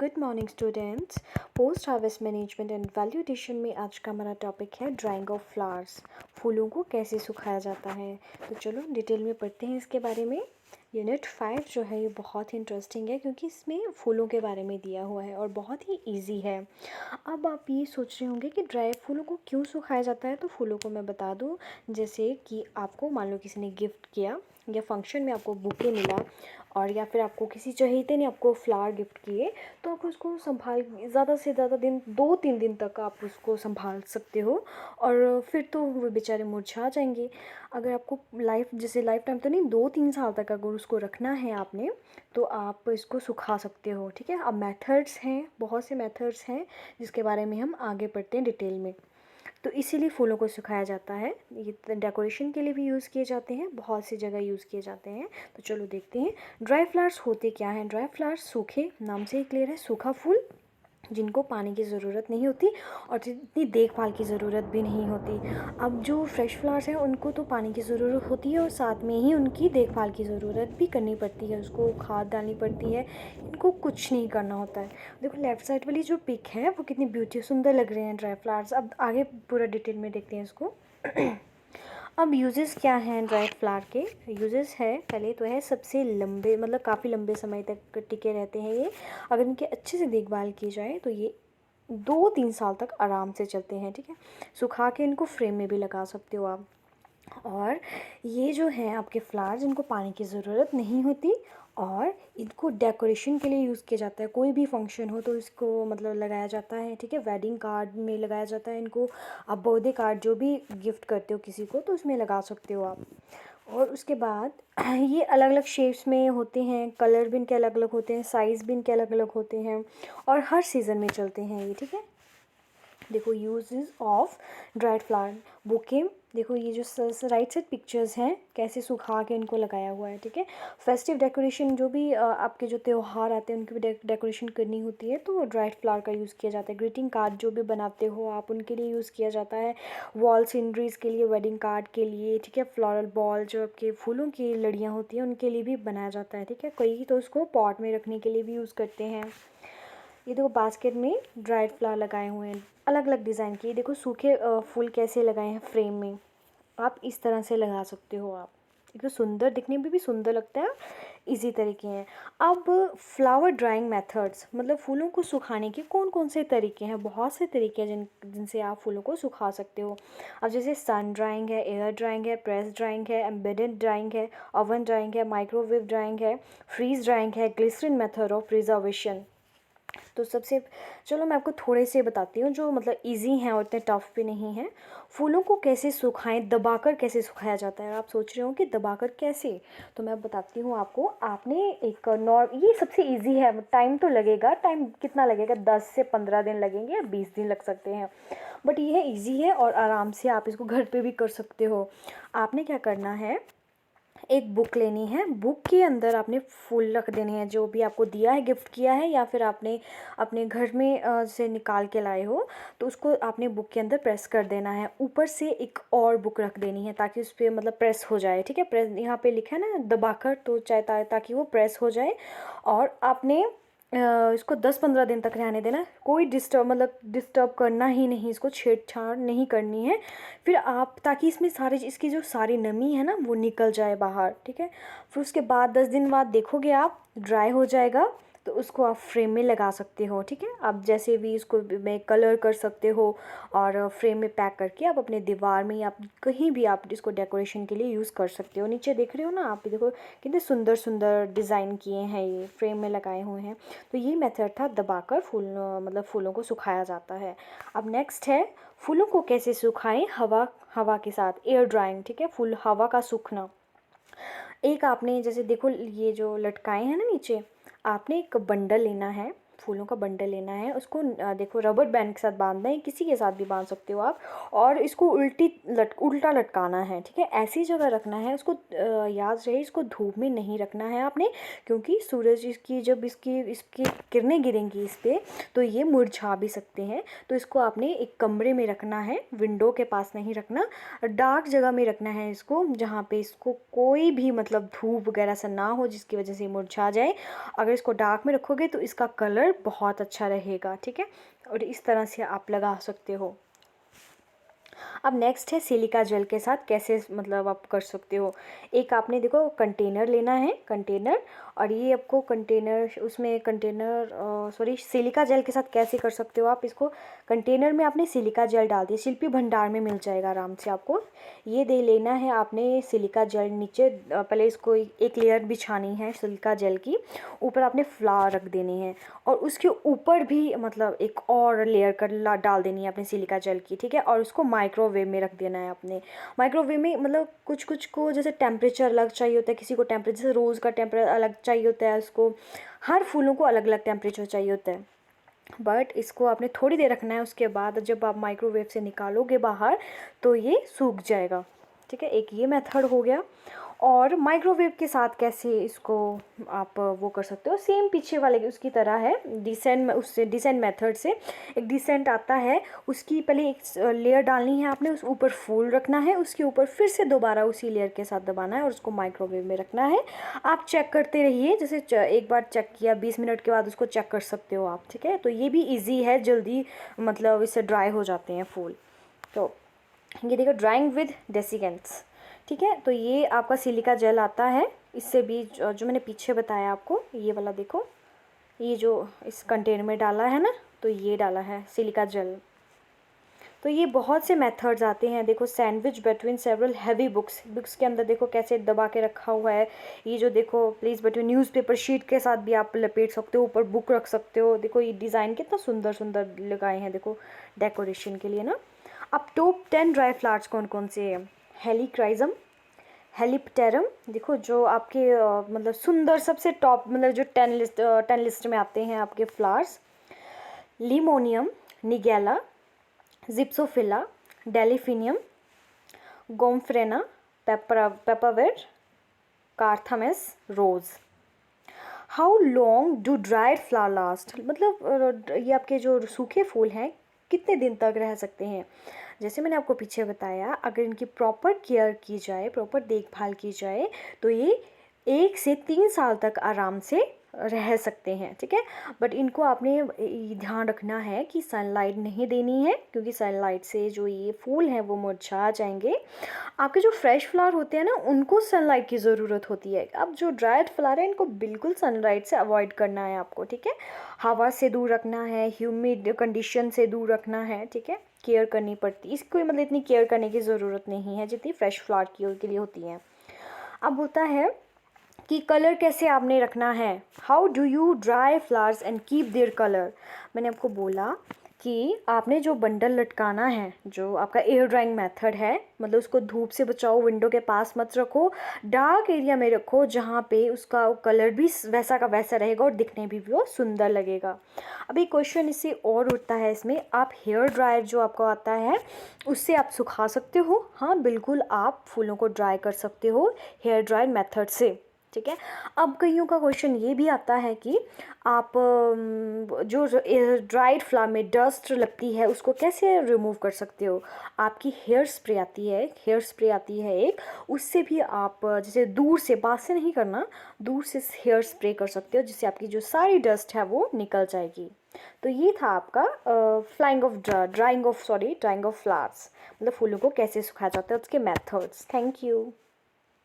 Good morning students. Post harvest management and value addition में आज का हमारा टॉपिक है ड्राइंग ऑफ फ्लावर्स। फूलों को कैसे सुखाया जाता है। तो चलो डिटेल में पढ़ते हैं इसके बारे में। यूनिट 5 जो है ये बहुत ही इंटरेस्टिंग है क्योंकि इसमें फूलों के बारे में दिया हुआ है और बहुत ही इजी है। अब आप ये सोच रहे होंगे कि ड्राई फूलों को क्यों सुखाया जाता है, तो फूलों को मैं बता दूं। जैसे कि आपको मान लो किसी ने गिफ्ट किया या फंक्शन में आपको बुके मिला और या फिर आपको किसी चहेते ने आपको फ्लावर गिफ्ट किए, तो आप उसको संभाल ज़्यादा से ज़्यादा दिन 2-3 दिन तक आप उसको संभाल सकते हो और फिर तो वो बेचारे मुरझा जाएंगे। अगर आपको जैसे लाइफ टाइम तो नहीं, 2-3 साल तक अगर उसको रखना है आपने, तो आप इसको सुखा सकते हो। ठीक है, अब मेथड्स हैं, बहुत से मेथड्स हैं जिसके बारे में हम आगे पढ़ते हैं डिटेल में। तो इसीलिए फूलों को सुखाया जाता है। ये डेकोरेशन के लिए भी यूज़ किए जाते हैं, बहुत सी जगह यूज़ किए जाते हैं। तो चलो देखते हैं ड्राई फ्लावर्स होते क्या हैं। ड्राई फ्लावर्स सूखे, नाम से ही क्लियर है, सूखा फूल जिनको पानी की ज़रूरत नहीं होती और जितनी देखभाल की ज़रूरत भी नहीं होती। अब जो फ्रेश फ्लावर्स हैं उनको तो पानी की ज़रूरत होती है और साथ में ही उनकी देखभाल की ज़रूरत भी करनी पड़ती है, उसको खाद डालनी पड़ती है, इनको कुछ नहीं करना होता है। देखो लेफ़्ट साइड वाली जो पिक है वो कितनी ब्यूटी सुंदर लग रहे हैं ड्राई फ्लावर्स। अब आगे पूरा डिटेल में देखते हैं इसको। अब यूजेस क्या हैं ड्राई फ्लावर के। यूजेस है, पहले तो है सबसे लंबे, मतलब काफ़ी लंबे समय तक टिके रहते हैं ये। अगर इनकी अच्छे से देखभाल की जाए तो ये 2-3 साल तक आराम से चलते हैं। ठीक है, सुखा के इनको फ्रेम में भी लगा सकते हो आप। और ये जो है आपके फ्लावर्स, इनको पानी की ज़रूरत नहीं होती और इनको डेकोरेशन के लिए यूज़ किया जाता है। कोई भी फंक्शन हो तो इसको मतलब लगाया जाता है। ठीक है, वेडिंग कार्ड में लगाया जाता है इनको। आप बर्थडे कार्ड जो भी गिफ्ट करते हो किसी को, तो उसमें लगा सकते हो आप। और उसके बाद ये अलग अलग शेप्स में होते हैं, कलर भी इनके अलग अलग होते हैं, साइज़ भी इनके अलग अलग होते हैं और हर सीज़न में चलते हैं ये। ठीक है, देखो uses of dried flower bouquet. देखो ये जो राइट साइड पिक्चर्स हैं कैसे सुखा के इनको लगाया हुआ है। ठीक है, फेस्टिव डेकोरेशन जो भी आपके जो त्यौहार आते हैं उनकी भी डेकोरेशन करनी होती है तो ड्राइड फ्लावर का यूज़ किया जाता है। ग्रीटिंग कार्ड जो भी बनाते हो आप उनके लिए यूज़ किया जाता है। वॉल सीनरीज के लिए, वेडिंग कार्ड के लिए। ठीक है, फ्लोरल बॉल जो आपके फूलों की लड़ियाँ होती हैं उनके लिए भी बनाया जाता है। ठीक है, कई तो उसको पॉट में रखने के लिए भी यूज़ करते हैं। ये देखो बास्केट में ड्राइड फ्लावर लगाए हुए हैं अलग अलग डिज़ाइन के। देखो सूखे फूल कैसे लगाए हैं फ्रेम में, आप इस तरह से लगा सकते हो आप। एक तो सुंदर, दिखने में भी सुंदर लगता है, इजी तरीके हैं। अब फ्लावर ड्राइंग मेथड्स, मतलब फूलों को सुखाने के कौन कौन से तरीके हैं। बहुत से तरीके हैं जिनसे आप फूलों को सुखा सकते हो। अब जैसे सन ड्राइंग है, एयर ड्राइंग है, प्रेस ड्राइंग है, एम्बेडेड ड्राइंग है, ओवन ड्राइंग है, माइक्रोवेव ड्राइंग है, फ्रीज ड्राइंग है, ग्लिसरीन मेथड ऑफ प्रिजर्वेशन। तो सबसे चलो मैं आपको थोड़े से बताती हूँ जो मतलब इजी हैं और इतने टफ भी नहीं हैं। फूलों को कैसे सुखाएं, दबाकर कैसे सुखाया जाता है। आप सोच रहे हो कि दबाकर कैसे, तो मैं बताती हूँ आपको। आपने एक ये सबसे इजी है, टाइम तो लगेगा, टाइम कितना लगेगा, 10 से 15 दिन लगेंगे या 20 दिन लग सकते हैं, बट ये ईजी है और आराम से आप इसको घर पे भी कर सकते हो। आपने क्या करना है, एक बुक लेनी है, बुक के अंदर आपने फूल रख देने हैं जो भी आपको दिया है, गिफ्ट किया है या फिर आपने अपने घर में से निकाल के लाए हो, तो उसको आपने बुक के अंदर प्रेस कर देना है। ऊपर से एक और बुक रख देनी है ताकि उस पर मतलब प्रेस हो जाए। ठीक है, प्रेस यहाँ पे लिखा है ना दबाकर, तो चाहे ताकि वो प्रेस हो जाए। और आपने इसको 10-15 दिन तक रहने देना। कोई डिस्टर्ब करना ही नहीं, इसको छेड़छाड़ नहीं करनी है। फिर आप, ताकि इसमें इसकी जो सारी नमी है ना वो निकल जाए बाहर। ठीक है, फिर उसके बाद 10 दिन बाद देखोगे आप ड्राई हो जाएगा, तो उसको आप फ्रेम में लगा सकते हो। ठीक है, आप जैसे भी इसको में कलर कर सकते हो और फ्रेम में पैक करके आप अपने दीवार में या कहीं भी आप इसको डेकोरेशन के लिए यूज़ कर सकते हो। नीचे देख रहे हो ना आप, देखो कितने सुंदर सुंदर डिज़ाइन किए हैं, ये फ्रेम में लगाए हुए हैं। तो ये मेथड था दबाकर फूलों को सुखाया जाता है। अब नेक्स्ट है फूलों को कैसे सुखाएं, हवा के साथ, एयर ड्राइंग। ठीक है, फूल हवा का सूखना। एक आपने जैसे देखो ये जो लटकाए हैं ना नीचे, आपने एक बंडल लेना है, फूलों का बंडल लेना है, उसको देखो रबर बैंड के साथ बांधना है, किसी के साथ भी बांध सकते हो आप। और इसको उल्टा लटकाना है। ठीक है, ऐसी जगह रखना है उसको, याद रहे इसको धूप में नहीं रखना है आपने, क्योंकि सूरज जब इसकी किरणें गिरेंगी इस पर तो ये मुरझा भी सकते हैं। तो इसको आपने एक कमरे में रखना है, विंडो के पास नहीं रखना, डार्क जगह में रखना है इसको, जहाँ पे इसको कोई भी मतलब धूप वगैरह से ना हो जिसकी वजह से मुरझा जाए। अगर इसको डार्क में रखोगे तो इसका कलर कलर बहुत अच्छा रहेगा, ठीक है। और इस तरह से आप लगा सकते हो। अब नेक्स्ट है सिलिका जेल के साथ कैसे मतलब आप कर सकते हो। एक आपने देखो कंटेनर लेना है, कंटेनर, और ये आपको कंटेनर, उसमें कंटेनर सॉरी सिलिका जेल के साथ कैसे कर सकते हो आप इसको। कंटेनर में आपने सिलिका जेल डाल दिया, शिल्पी भंडार में मिल जाएगा आराम से आपको। ये दे लेना है आपने सिलिका जेल, नीचे पहले इसको एक लेयर बिछानी है सिलिका जेल की, ऊपर आपने फ्लावर रख देनी है, और उसके ऊपर भी मतलब एक और लेयर कर डाल देनी है अपने सिलिका जेल की, ठीक है। और उसको माइक्रोवेव में रख देना है अपने। माइक्रोवेव में मतलब कुछ कुछ को जैसे टेम्परेचर अलग चाहिए होता है, किसी को टेम्परेचर, जैसे रोज़ का टेम्परेचर अलग चाहिए होता है, उसको हर फूलों को अलग अलग टेम्परेचर चाहिए होता है। बट इसको आपने थोड़ी देर रखना है, उसके बाद जब आप माइक्रोवेव से निकालोगे बाहर तो ये सूख जाएगा, ठीक है। एक ये मेथड हो गया। और माइक्रोवेव के साथ कैसे इसको आप वो कर सकते हो, सेम पीछे वाले उसकी तरह है, डिसेंट, उससे डिसेंट मेथड से एक डिसेंट आता है, उसकी पहले एक लेयर डालनी है आपने, उस ऊपर फूल रखना है, उसके ऊपर फिर से दोबारा उसी लेयर के साथ दबाना है और उसको माइक्रोवेव में रखना है। आप चेक करते रहिए, जैसे एक बार चेक किया 20 मिनट के बाद उसको चेक कर सकते हो आप, ठीक है। तो ये भी ईजी है, जल्दी मतलब इससे ड्राई हो जाते हैं फूल। तो ये देखो ड्राइंग विद डेसिकेंट्स, ठीक है। तो ये आपका सिलिका जेल आता है, इससे भी जो मैंने पीछे बताया आपको, ये वाला देखो, ये जो इस कंटेनर में डाला है ना, तो ये डाला है सिलिका जेल। तो ये बहुत से मेथड्स आते हैं, देखो sandwich between several heavy books, books के अंदर देखो कैसे दबा के रखा हुआ है। ये जो देखो प्लीज़ बिटवीन न्यूज़पेपर शीट के साथ भी आप लपेट सकते हो, ऊपर बुक रख सकते हो। देखो ये डिज़ाइन कितना सुंदर सुंदर लगाए हैं, देखो डेकोरेशन के लिए ना। अब टॉप 10 ड्राई फ्लावर्स कौन कौन से हैं। हेलिक्राइजम, हेलिप्टेरम, देखो जो आपके मतलब सुंदर सबसे टॉप, मतलब जो 10 लिस्ट में आते हैं आपके flowers. Limonium, nigella, gypsophila, delphinium, gomphrena, paperweight, carthamus, rose. How long do dried flower last, मतलब ये आपके जो सूखे फूल हैं कितने दिन तक रह सकते हैं। जैसे मैंने आपको पीछे बताया, अगर इनकी प्रॉपर केयर की जाए, प्रॉपर देखभाल की जाए, तो ये 1 से 3 साल तक आराम से रह सकते हैं, ठीक है। बट इनको आपने ध्यान रखना है कि सनलाइट नहीं देनी है, क्योंकि सनलाइट से जो ये फूल हैं वो मुरझा जाएंगे। आपके जो फ्रेश फ्लावर होते हैं ना, उनको सनलाइट की ज़रूरत होती है। अब जो ड्राइड फ्लावर है, इनको बिल्कुल सनलाइट से अवॉइड करना है आपको, ठीक है। हवा से दूर रखना है, ह्यूमिड कंडीशन से दूर रखना है, ठीक है। केयर करनी पड़ती है इसको, मतलब इतनी केयर करने की ज़रूरत नहीं है जितनी फ्रेश फ्लावर की के लिए होती है। अब होता है कि कलर कैसे आपने रखना है। How do you dry flowers and keep their colour. मैंने आपको बोला कि आपने जो बंडल लटकाना है, जो आपका एयर ड्राइंग मेथड है, मतलब उसको धूप से बचाओ, विंडो के पास मत रखो, डार्क एरिया में रखो, जहाँ पे उसका कलर भी वैसा का वैसा रहेगा और दिखने भी वो सुंदर लगेगा। अभी क्वेश्चन इससे और उठता है इसमें, आप हेयर ड्रायर जो आपको आता है उससे आप सुखा सकते हो। हाँ बिल्कुल, आप फूलों को ड्राई कर सकते हो हेयर ड्रायर मेथड से, ठीक है। अब कईयों का क्वेश्चन ये भी आता है कि आप जो ड्राइड फ्लावर में डस्ट लगती है उसको कैसे रिमूव कर सकते हो। आपकी हेयर स्प्रे आती है, हेयर स्प्रे आती है एक, उससे भी आप जैसे दूर से, पास से नहीं करना, दूर से हेयर स्प्रे कर सकते हो, जिससे आपकी जो सारी डस्ट है वो निकल जाएगी। तो ये था आपका ड्राइंग ऑफ फ्लावर्स, मतलब फूलों को कैसे सुखाया जाता है, उसके मेथड्स। Thank you.